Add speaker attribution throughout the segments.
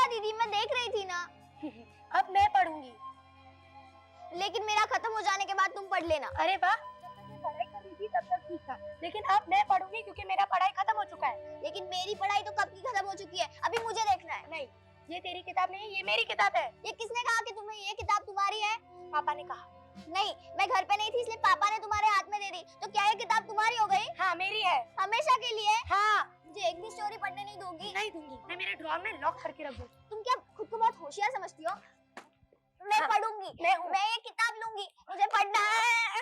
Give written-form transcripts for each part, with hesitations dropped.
Speaker 1: दीदी, मैं देख रही थी ना।
Speaker 2: अब मैं पढ़ूंगी।
Speaker 1: लेकिन मेरा खत्म हो जाने के बाद तुम पढ़ लेना।
Speaker 2: अरे वाह, जब तक मैं पढ़ाई कर रही थी तब तक ठीक था, लेकिन अब मैं पढ़ूंगी क्योंकि मेरा पढ़ाई खत्म हो चुका है।
Speaker 1: लेकिन मेरी पढ़ाई तो कब की खत्म हो चुकी है, अभी मुझे देखना है।
Speaker 2: नहीं, ये तेरी किताब नहीं, ये मेरी किताब है।
Speaker 1: ये किसने कहा कि तुम्हें ये किताब तुम्हारी है?
Speaker 2: पापा ने कहा।
Speaker 1: नहीं, मैं घर पे नहीं थी इसलिए पापा ने तुम्हारे हाथ में दे दी। तो क्या ये किताब तुम्हारी हो गई?
Speaker 2: हाँ, मेरी है।
Speaker 1: हमेशा के लिए?
Speaker 2: हाँ।
Speaker 1: मुझे एक भी स्टोरी पढ़ने नहीं दोगी?
Speaker 2: नहीं दूंगी, मैं मेरे ड्रॉर में लॉक करके रख दूंगी।
Speaker 1: तुम क्या खुद को बहुत होशियार समझती हो? मैं पढ़ूंगी, मैं ये किताब लूंगी, मुझे पढ़ना है,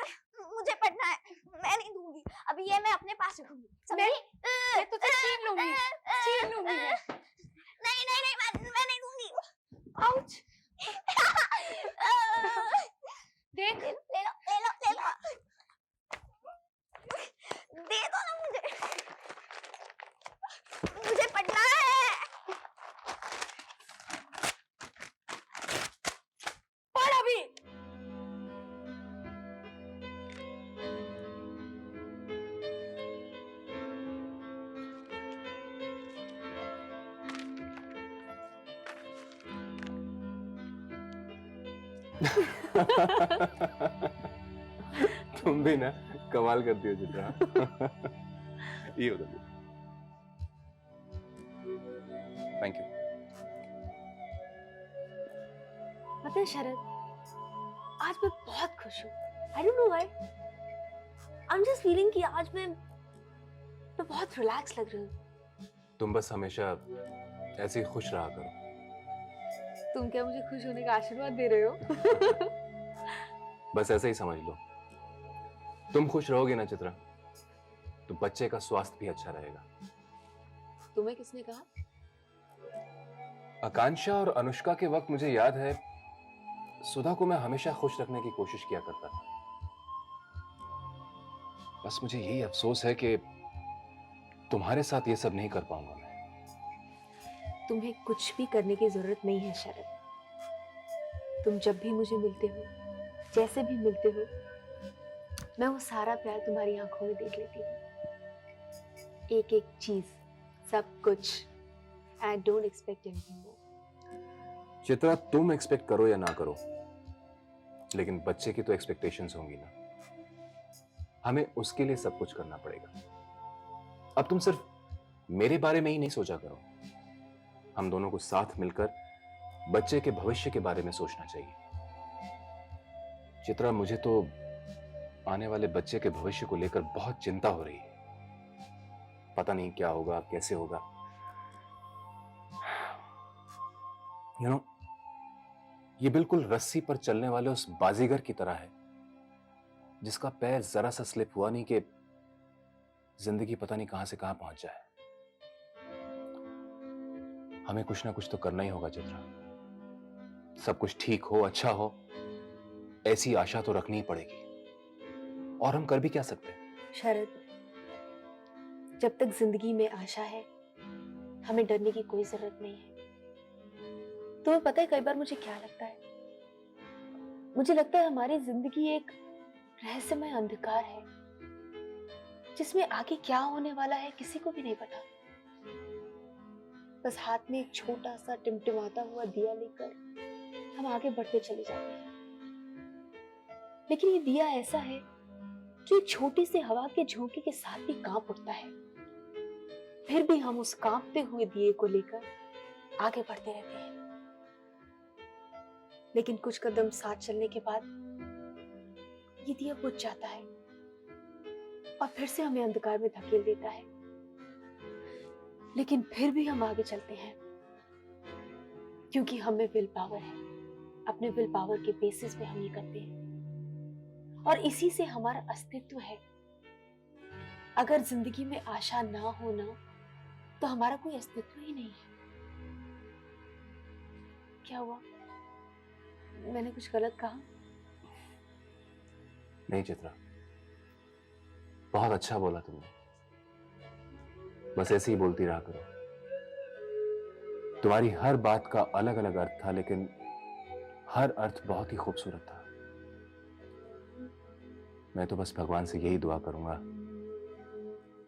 Speaker 1: मुझे पढ़ना है। मैं नहीं दूंगी, अभी ये मैं अपने पास रखूंगी। समझी?
Speaker 2: मैं तुझसे छीन लूंगी, छीन लूंगी मैं।
Speaker 1: नहीं नहीं नहीं, मैं नहीं दूंगी।
Speaker 2: आउच। देख,
Speaker 1: ले लो ले लो ले लो, दे दो ना मुझे, मुझे पढ़ना है।
Speaker 2: पढ़ अभी।
Speaker 3: तुम भी ना कमाल करती हो चित्रा। ये होता है। Thank you.
Speaker 2: पता है शरद, आज मैं बहुत खुश हूँ। I don't know why. I'm just feeling कि आज मैं बहुत रिलैक्स लग रही हूँ।
Speaker 3: तुम बस हमेशा ऐसे ही खुश रहा करो।
Speaker 2: तुम क्या मुझे खुश होने का आशीर्वाद दे रहे हो?
Speaker 3: बस ऐसे ही समझ लो। तुम खुश रहोगे ना चित्रा, तो बच्चे का स्वास्थ्य भी अच्छा रहेगा।
Speaker 2: तुम्हें किसने कहा?
Speaker 3: आकांक्षा और अनुष्का के वक्त मुझे याद है, सुधा को मैं हमेशा खुश रखने की कोशिश किया करता था। बस मुझे यही अफसोस है कि तुम्हारे साथ ये सब नहीं कर पाऊंगा मैं।
Speaker 2: तुम्हें कुछ भी करने की जरूरत नहीं है शरद। तुम जब भी मुझे मिलते हो, जैसे भी मिलते हो, मैं वो सारा प्यार तुम्हारी आंखों में देख लेती हूँ। एक एक चीज, सब कुछ। I don't expect anything more.
Speaker 3: Chitra, तुम एक्सपेक्ट करो या ना करो, लेकिन बच्चे की तो एक्सपेक्टेशंस होंगी ना। हमें उसके लिए सब कुछ करना पड़ेगा। अब तुम सिर्फ मेरे बारे में ही नहीं सोचा करो, हम दोनों को साथ मिलकर बच्चे के भविष्य के बारे में सोचना चाहिए। चित्रा, मुझे तो आने वाले बच्चे के भविष्य को लेकर बहुत चिंता हो रही है। पता नहीं क्या होगा, कैसे होगा। ये बिल्कुल रस्सी पर चलने वाले उस बाजीगर की तरह है जिसका पैर जरा सा स्लिप हुआ नहीं कि जिंदगी पता नहीं कहां से कहां पहुंच जाए। हमें कुछ ना कुछ तो करना ही होगा चित्रा। सब कुछ ठीक हो, अच्छा हो, ऐसी आशा तो रखनी ही पड़ेगी। और हम कर भी क्या सकते हैं?
Speaker 2: शरद, जब तक जिंदगी में आशा है, हमें डरने की कोई जरूरत नहीं है। तुम्हें पता है कई बार मुझे क्या लगता है? मुझे लगता है हमारी जिंदगी एक रहस्यमय अंधकार है जिसमें आगे क्या होने वाला है किसी को भी नहीं पता। बस हाथ में एक छोटा सा टिमटिमाता हुआ दिया लेकर हम आगे बढ़ते चले जाते हैं। लेकिन ये दिया ऐसा है जो एक छोटी सी हवा के झोंके के साथ भी कांप उठता है। फिर भी हम उस कांपते हुए दिए को लेकर आगे बढ़ते रहते हैं। लेकिन कुछ कदम साथ चलने के बाद ये दिया बुझ जाता है और फिर से हमें अंधकार में धकेल देता है। लेकिन फिर भी हम आगे चलते हैं क्योंकि हमें विल पावर है। अपने विल पावर के बेसिस पे हम ये करते हैं और इसी से हमारा अस्तित्व है। अगर जिंदगी में आशा ना होना तो हमारा कोई अस्तित्व ही नहीं है। क्या हुआ? मैंने कुछ गलत कहा?
Speaker 3: नहीं चित्रा, बहुत अच्छा बोला तुमने। बस ऐसे ही बोलती रहा करो। तुम्हारी हर बात का अलग अलग अर्थ था, लेकिन हर अर्थ बहुत ही खूबसूरत था। मैं तो बस भगवान से यही दुआ करूंगा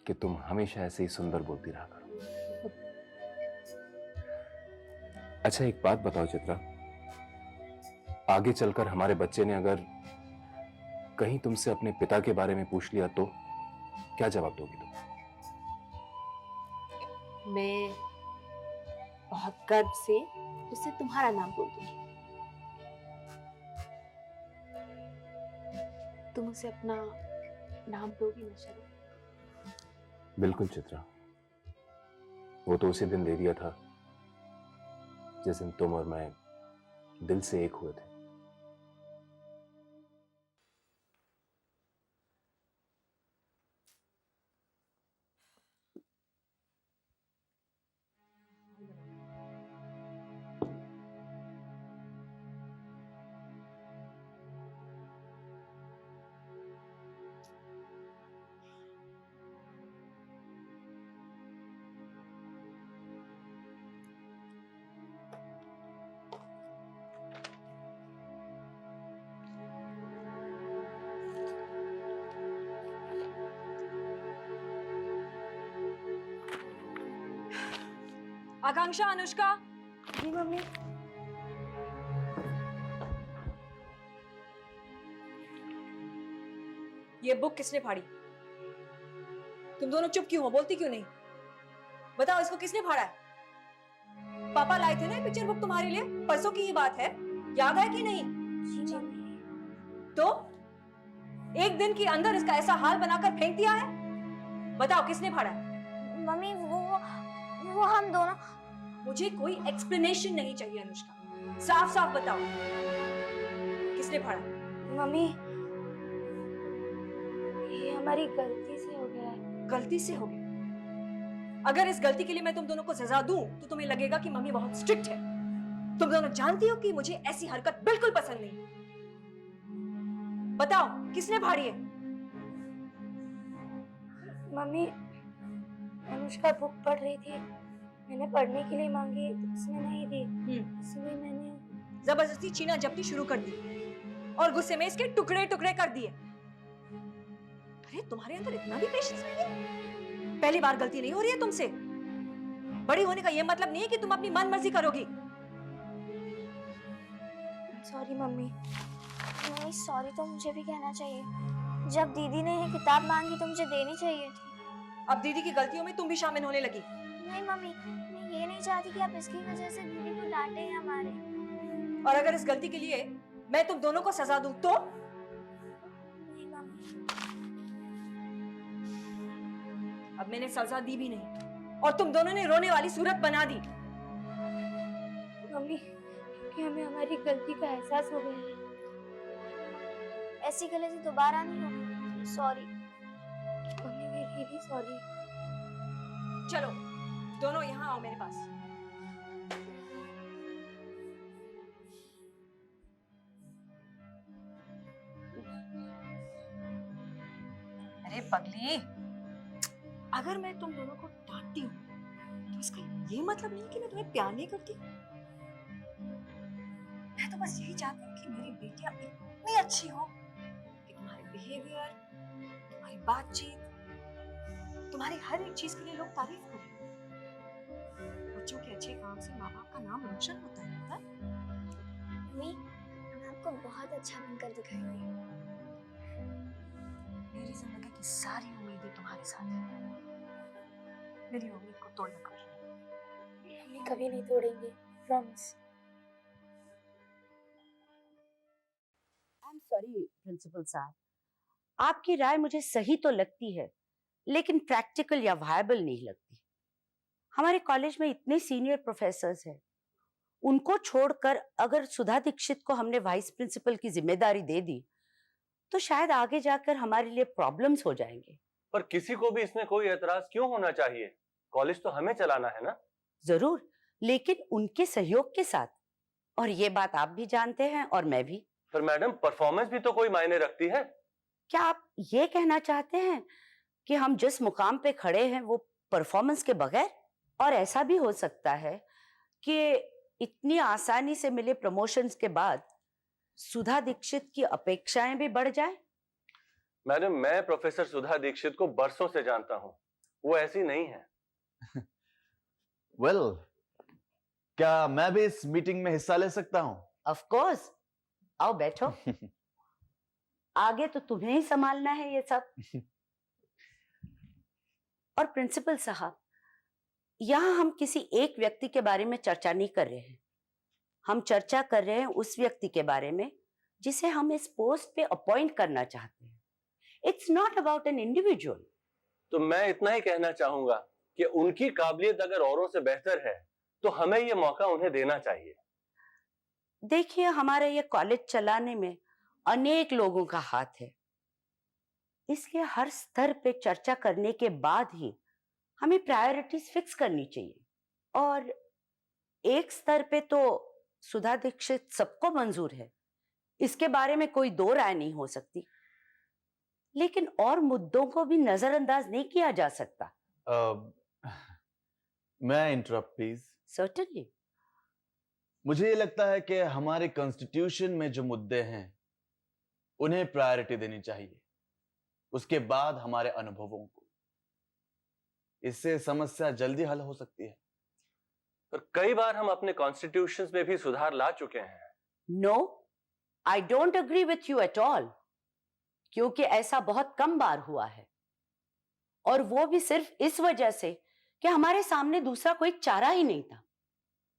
Speaker 3: कि तुम हमेशा ऐसे ही सुंदर बोलती रहा करो। अच्छा एक बात बताओ चित्रा, आगे चलकर हमारे बच्चे ने अगर कहीं तुमसे अपने पिता के बारे में पूछ लिया तो क्या जवाब दोगी तुम?
Speaker 2: मैं बहुत गर्व से उसे तुम्हारा नाम बोल दूंगी। तुम उसे अपना नाम दोगी ना शरद?
Speaker 3: बिल्कुल चित्रा, वो तो उसी दिन दे दिया था जिस दिन तुम और मैं दिल से एक हुए थे।
Speaker 4: आकांक्षा, अनुष्का।
Speaker 1: जी मम्मी।
Speaker 4: ये बुक किसने फाड़ी? तुम दोनों चुप क्यों हो, बोलती क्यों नहीं? बताओ, इसको किसने फाड़ा है? पापा लाए थे ना पिक्चर बुक तुम्हारे लिए, परसों की ही बात है, याद है कि नहीं?
Speaker 1: जी मम्मी।
Speaker 4: तो एक दिन के अंदर इसका ऐसा हाल बनाकर फेंक दिया है? बताओ किसने फाड़ा है?
Speaker 1: मम्मी वो हम दोनों।
Speaker 4: मुझे कोई एक्सप्लेनेशन नहीं चाहिए अनुष्का, साफ साफ बताओ किसने फाड़ा?
Speaker 1: मम्मी ये हमारी गलती से हो गया है।
Speaker 4: गलती से हो गया? अगर इस गलती के लिए मैं तुम दोनों को सजा दूं तो तुम्हें लगेगा कि मम्मी बहुत स्ट्रिक्ट है। तुम दोनों जानती हो कि मुझे ऐसी हरकत बिल्कुल पसंद नहीं। बताओ किसने फाड़ी है?
Speaker 1: मम्मी अनुष्का बुक पढ़ रही थी, मैंने पढ़ने के लिए मांगी तो उसने नहीं दी, इसलिए मैंने
Speaker 4: जबरदस्ती छीना झपटी शुरू कर दी और गुस्से में इसके टुकड़े टुकड़े कर दिए। अरे तुम्हारे अंदर इतना भी पेशेंस नहीं है? पहली बार गलती नहीं हो रही है तुमसे। बड़ी होने का यह मतलब नहीं है कि तुम अपनी मन मर्जी करोगी।
Speaker 1: Sorry mummy. नहीं सॉरी तो मुझे भी कहना चाहिए। जब दीदी ने ये किताब मांगी तो मुझे देनी चाहिए थी।
Speaker 4: अब दीदी की गलतियों में तुम भी शामिल होने लगी।
Speaker 1: नहीं मम्मी, मैं ये नहीं चाहती कि आप इसकी वजह से दीदी को डांटे या मारे।
Speaker 4: और अगर इस गलती के लिए मैं तुम दोनों को सजा दूं तो?
Speaker 1: नहीं मम्मी।
Speaker 4: अब मैंने सजा दी भी नहीं और तुम दोनों ने रोने वाली सूरत बना दी।
Speaker 1: मम्मी क्योंकि हमें हमारी गलती का एहसास हो गया है। ऐसी गलती दोबारा नहीं होगी। सॉरी मम्मी, मैं रियली सॉरी।
Speaker 4: चलो दोनों यहाँ आओ मेरे पास। अरे पगली, अगर मैं तुम दोनों को डांटती हूँ तो इसका ये मतलब नहीं कि मैं तुम्हें प्यार नहीं करती। मैं तो बस यही चाहती हूँ कि मेरी बेटियां इतनी अच्छी हो कि तुम्हारे बिहेवियर, तुम्हारी बातचीत, तुम्हारी हर एक चीज के लिए लोग तारीफ करें। बच्चों के अच्छे काम से माँ बाप का नाम रोशन होता है ना?
Speaker 1: मम्मी मैं आपको बहुत अच्छा बनकर दिखाएंगे।
Speaker 4: मेरी जिंदगी की सारी उम्मीदें तुम्हारे साथ हैं। मेरी उम्मीद को तोड़ना कर।
Speaker 1: मम्मी कभी नहीं तोड़ेंगे, promise.
Speaker 5: I am sorry principal साहब, आपकी राय मुझे सही तो लगती है लेकिन प्रैक्टिकल या वायबल नहीं लगती। हमारे कॉलेज में इतने सीनियर प्रोफेसर्स हैं, उनको छोड़कर अगर सुधा दीक्षित को हमने वाइस प्रिंसिपल की जिम्मेदारी दे दी तो शायद आगे जाकर हमारे लिए प्रॉब्लम्स हो जाएंगे।
Speaker 6: पर किसी को भी इसमें कोई एतराज क्यों होना चाहिए? कॉलेज तो हमें चलाना है ना।
Speaker 5: जरूर, लेकिन उनके सहयोग के साथ, और ये बात आप भी जानते हैं और मैं भी।
Speaker 6: पर मैडम परफॉर्मेंस भी तो कोई मायने रखती है।
Speaker 5: क्या आप ये कहना चाहते हैं कि हम जिस मुकाम पे खड़े हैं वो परफॉर्मेंस के बगैर? और ऐसा भी हो सकता है कि इतनी आसानी से मिले प्रमोशंस के बाद सुधा दीक्षित की अपेक्षाएं भी बढ़ जाए।
Speaker 6: मैडम मैं प्रोफेसर सुधा दीक्षित को बरसों से जानता हूँ, वो ऐसी नहीं है।
Speaker 7: वेल, क्या मैं भी इस मीटिंग में हिस्सा ले सकता हूं?
Speaker 5: ऑफ कोर्स, आओ बैठो। आगे तो तुम्हें ही संभालना है ये सब। और प्रिंसिपल साहब, यहां हम किसी एक व्यक्ति के बारे में चर्चा नहीं कर रहे हैं। हम चर्चा कर रहे हैं उस व्यक्ति के बारे में जिसे हम इस पोस्ट पे अपॉइंट करना चाहते हैं। It's not about an individual.
Speaker 6: तो मैं इतना ही कहना चाहूंगा कि उनकी काबिलियत अगर औरों से बेहतर है तो हमें ये मौका उन्हें देना चाहिए।
Speaker 5: देखिए, हमारे ये कॉलेज चलाने में अनेक लोगों का हाथ है, इसलिए हर स्तर पे चर्चा करने के बाद ही हमें प्रायोरिटीज फिक्स करनी चाहिए। और एक स्तर पे तो सुधा दीक्षित सबको मंजूर है, इसके बारे में कोई दो राय नहीं हो सकती, लेकिन और मुद्दों को भी नजरअंदाज नहीं किया जा सकता।
Speaker 7: मैं इंटरप्ट प्लीज?
Speaker 5: सर्टेनली।
Speaker 7: मुझे ये लगता है कि हमारे कॉन्स्टिट्यूशन में जो मुद्दे हैं उन्हें प्रायोरिटी देनी चाहिए, उसके बाद हमारे अनुभवों को। इससे समस्या जल्दी हल हो सकती है।
Speaker 6: पर कई बार हम अपने कॉन्स्टिट्यूशंस में भी सुधार ला चुके हैं।
Speaker 5: No, I don't agree with you at all, क्योंकि ऐसा बहुत कम बार हुआ है, और वो भी सिर्फ इस वजह से कि हमारे सामने दूसरा कोई चारा ही नहीं था।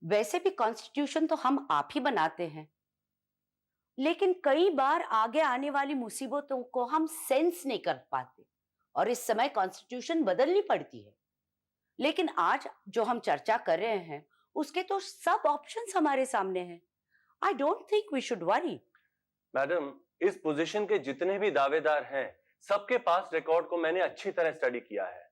Speaker 5: वैसे भी कॉन्स्टिट्यूशन तो हम आप ही बनाते हैं, लेकिन कई बार आगे आने वाली मुसीबतों को हम सेंस नहीं कर पाते और इस समय कॉन्स्टिट्यूशन बदलनी पड़ती है। लेकिन आज जो हम चर्चा कर रहे हैं उसके तो सब ऑप्शंस हमारे सामने हैं। I don't think we should worry.
Speaker 6: Madam, इस पोजीशन के जितने भी दावेदार हैं, सबके पास रिकॉर्ड को मैंने अच्छी तरह स्टडी किया है।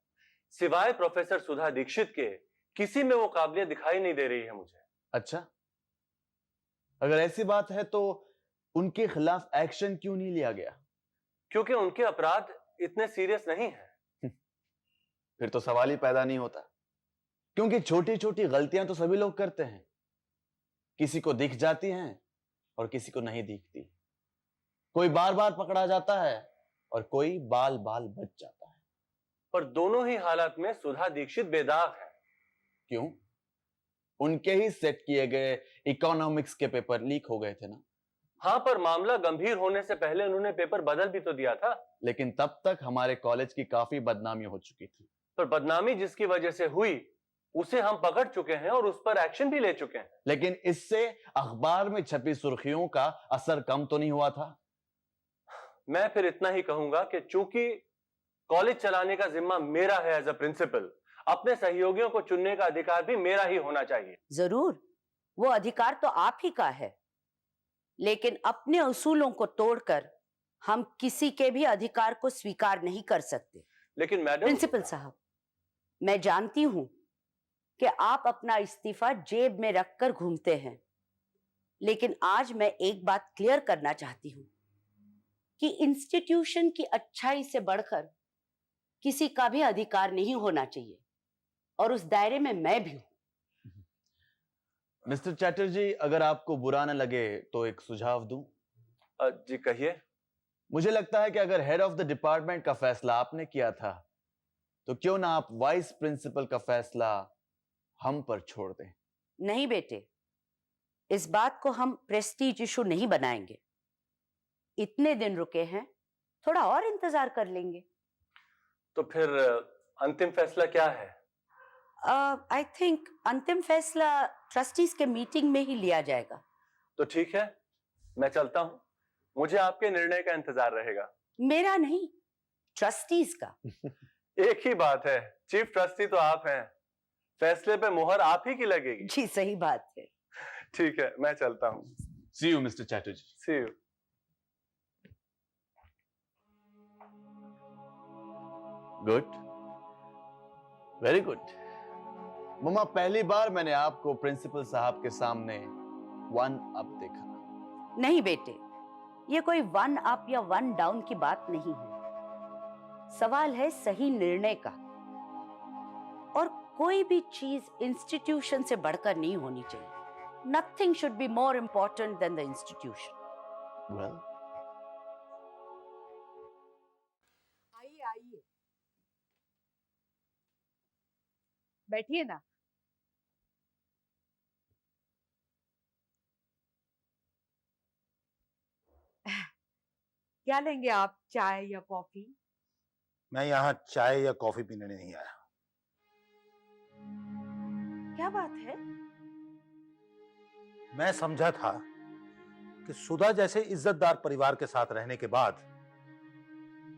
Speaker 6: सिवाय प्रोफेसर सुधा दीक्षित के किसी में वो काबिलियत दिखाई नहीं दे रही है मुझे।
Speaker 7: अच्छा, अगर ऐसी बात है तो उनके खिलाफ एक्शन क्यों नहीं लिया गया?
Speaker 6: क्योंकि उनके अपराध इतने सीरियस नहीं हैं।
Speaker 7: फिर तो सवाल ही पैदा नहीं होता, क्योंकि छोटी छोटी गलतियां तो सभी लोग करते हैं। किसी को दिख जाती हैं और किसी को नहीं दिखती। कोई बार बार पकड़ा जाता है और कोई बाल बाल बच जाता है।
Speaker 6: पर दोनों ही हालात में सुधा दीक्षित बेदाग है।
Speaker 7: क्यों? उनके ही सेट किए गए इकोनॉमिक्स के पेपर लीक हो गए थे ना।
Speaker 6: हाँ, पर मामला गंभीर होने से पहले उन्होंने पेपर बदल भी तो दिया था।
Speaker 7: लेकिन तब तक हमारे कॉलेज की काफी बदनामी हो चुकी थी।
Speaker 6: पर बदनामी जिसकी वजह से हुई उसे हम पकड़ चुके हैं और उस पर एक्शन भी ले चुके हैं।
Speaker 7: लेकिन इससे अखबार में छपी सुर्खियों का असर कम तो नहीं हुआ था?
Speaker 6: मैं फिर इतना ही कहूंगा कि चूंकि कॉलेज चलाने का जिम्मा मेरा है एज अ प्रिंसिपल, अपने सहयोगियों को चुनने का अधिकार भी मेरा ही होना चाहिए।
Speaker 5: जरूर, वो अधिकार तो आप ही का है, लेकिन अपने उसूलों को तोड़कर हम किसी के भी अधिकार को स्वीकार नहीं कर सकते।
Speaker 6: लेकिन मैडम।
Speaker 5: प्रिंसिपल साहब, मैं जानती हूं कि आप अपना इस्तीफा जेब में रखकर घूमते हैं, लेकिन आज मैं एक बात क्लियर करना चाहती हूं कि इंस्टीट्यूशन की अच्छाई से बढ़कर किसी का भी अधिकार नहीं होना चाहिए, और उस दायरे में मैं भी हूं।
Speaker 7: मिस्टर चैटर्जी, अगर आपको बुरा न लगे तो एक सुझाव दूं?
Speaker 6: जी कहिए।
Speaker 7: मुझे लगता है कि अगर हेड ऑफ द डिपार्टमेंट का फैसला आपने किया था, तो क्यों ना आप वाइस प्रिंसिपल का फैसला हम पर छोड़ दें?
Speaker 5: नहीं बेटे, इस बात को हम प्रेस्टीज इशू नहीं बनाएंगे। इतने दिन रुके हैं, थोड़ा और इंतजार कर लेंगे।
Speaker 6: तो फिर अंतिम फैसला क्या है?
Speaker 5: आई थिंक अंतिम फैसला ट्रस्टीज के मीटिंग में ही लिया जाएगा।
Speaker 6: तो ठीक है, मैं चलता हूं। मुझे आपके निर्णय का इंतजार रहेगा।
Speaker 5: मेरा नहीं, ट्रस्टीज का।
Speaker 6: एक ही बात है, चीफ ट्रस्टी तो आप हैं, फैसले पे मोहर आप ही की लगेगी।
Speaker 5: जी सही बात है।
Speaker 6: ठीक है, मैं चलता हूं।
Speaker 7: See you mister Chatterjee.
Speaker 6: See you.
Speaker 7: Good, very good. Mamma, पहली बार मैंने आपको प्रिंसिपल साहब के सामने वन अप देखा।
Speaker 5: नहीं बेटे, ये कोई वन अप या वन डाउन की बात नहीं है। सवाल है सही निर्णय का, और कोई भी चीज इंस्टीट्यूशन से बढ़कर नहीं होनी चाहिए। Nothing should be more important than the institution.
Speaker 7: Well,
Speaker 8: आइए आइए, बैठिए ना। क्या लेंगे आप, चाय या कॉफी?
Speaker 9: मैं यहाँ चाय या कॉफी पीने नहीं आया।
Speaker 8: क्या बात है?
Speaker 9: मैं समझा था कि सुधा जैसे इज्जतदार परिवार के साथ रहने के बाद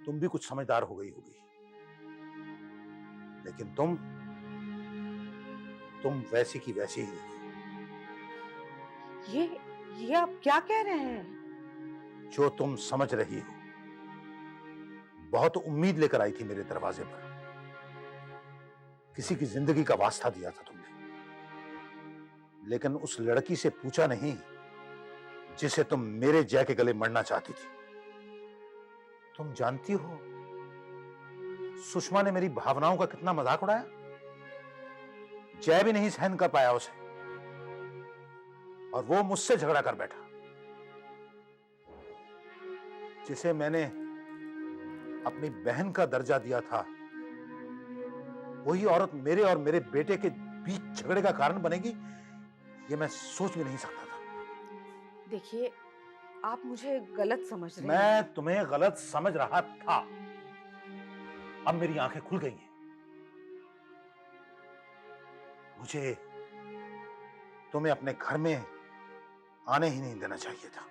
Speaker 9: तुम भी कुछ समझदार हो गई होगी, लेकिन तुम वैसी की वैसी ही रही।
Speaker 8: ये आप क्या कह रहे हैं?
Speaker 9: जो तुम समझ रही हो। बहुत उम्मीद लेकर आई थी मेरे दरवाजे पर, किसी की जिंदगी का वास्ता दिया था तुमने, लेकिन उस लड़की से पूछा नहीं जिसे तुम मेरे जय के गले मरना चाहती थी। तुम जानती हो सुषमा ने मेरी भावनाओं का कितना मजाक उड़ाया। जय भी नहीं सहन कर पाया उसे, और वो मुझसे झगड़ा कर बैठा। जिसे मैंने अपनी बहन का दर्जा दिया था, वही औरत मेरे और मेरे बेटे के बीच झगड़े का कारण बनेगी, ये मैं सोच भी नहीं सकता था।
Speaker 8: देखिए, आप मुझे गलत समझ रहे हैं।
Speaker 9: मैं तुम्हें गलत समझ रहा था, अब मेरी आंखें खुल गई हैं। मुझे तुम्हें अपने घर में आने ही नहीं देना चाहिए था।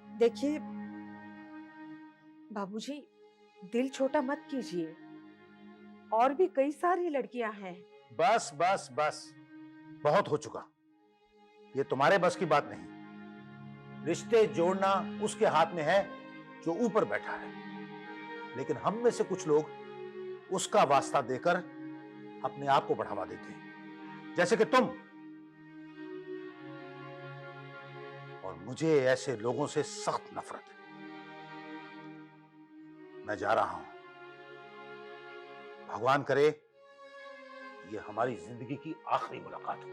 Speaker 8: देखिए बाबूजी, दिल छोटा मत कीजिए, और भी कई सारी लड़कियां हैं।
Speaker 9: बस बस बस, बहुत हो चुका। ये तुम्हारे बस की बात नहीं। रिश्ते जोड़ना उसके हाथ में है जो ऊपर बैठा है, लेकिन हम में से कुछ लोग उसका वास्ता देकर अपने आप को बढ़ावा देते हैं, जैसे कि तुम। और मुझे ऐसे लोगों से सख्त नफरत है। मैं जा रहा हूं। भगवान करे ये हमारी जिंदगी की आखिरी मुलाकात हो।